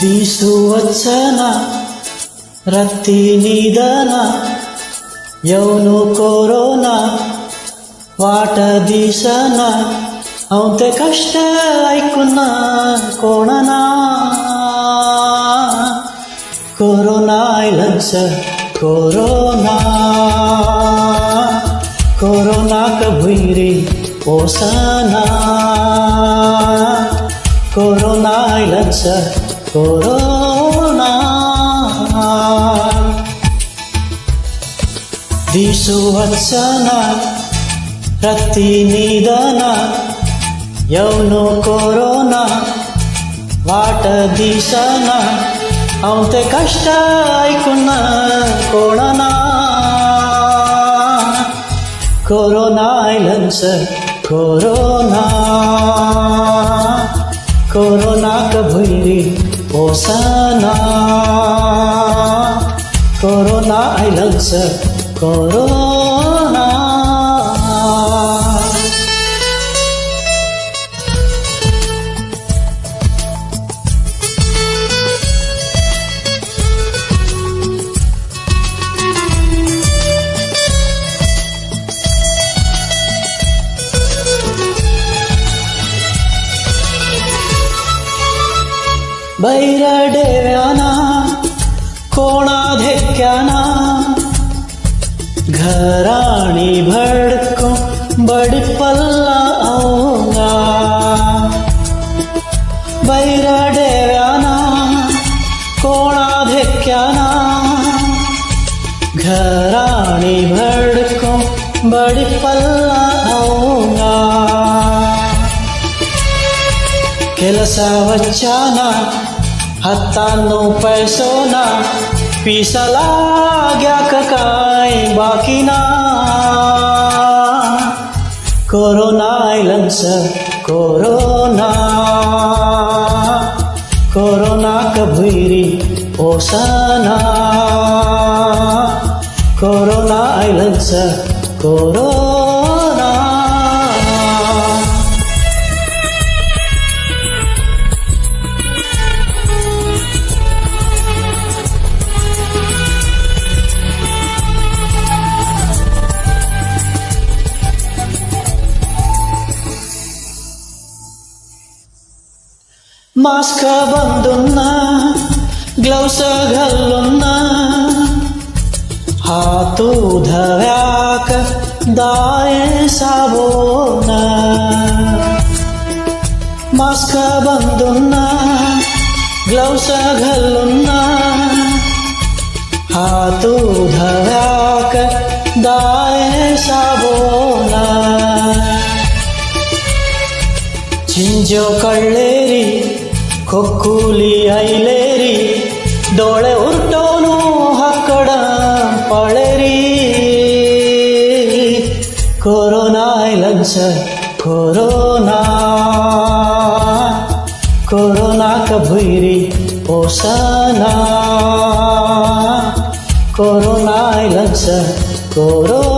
दिसुवचन रत्ती निधन येऊन कोरोना वाट दिसना अवते कष्ट ऐकून कोणना कोरोना आयलंच कोरोना कोरोनाक भुईरी ओसना कोरोना आयलंच कोरोना दिसुवचना रत्ती निधन येऊन कोरोना वाट दिसना अवते कष्ट ऐकून कोणना कोरोना आयलंच कोरोना कोरोनाक भुईरी ओसना कोरोना आयलंच कोरोना बैरडेव्याना कोणा धेक्याना घराणी भडको बडपल्ला औंगा बैरडेव्याना कोणा धेक्याना घराणी भडको बडपल्ला औंगा ಕೆಲಸ ವಚ್ಚಾನ ಹತ್ತಾನು ಪೈಸೋನ ಪೀಸಲಾಗ್ಯಾಕ ಕಾಯ್ ಬಾಕಿನ ಕೊರೋನಾ ಆಯ್ಲಂಸ ಕೊರೋನಾ ಕೊರೋನಾಕ ಭುಯ್ರಿ ಓಸನಾ ಕೊರೋನಾ ಆಯ್ಲಂಸ ಕೊರೋನಾ मास्क बंदुन्न ग्लव्स घालून हात धव्याक दाये साबोन मास्क बंदुन्न ग्लव्स घालून हात धव्याक दाये साबोन चिंजो कळ्ळेरी खोकुली आयलेरी डोळे उर्टोनु हक्कड पळेरी कोरोना आयलंच कोरोना कोरोनाक भुईरी ओसना कोरोना आयलंच कोरोना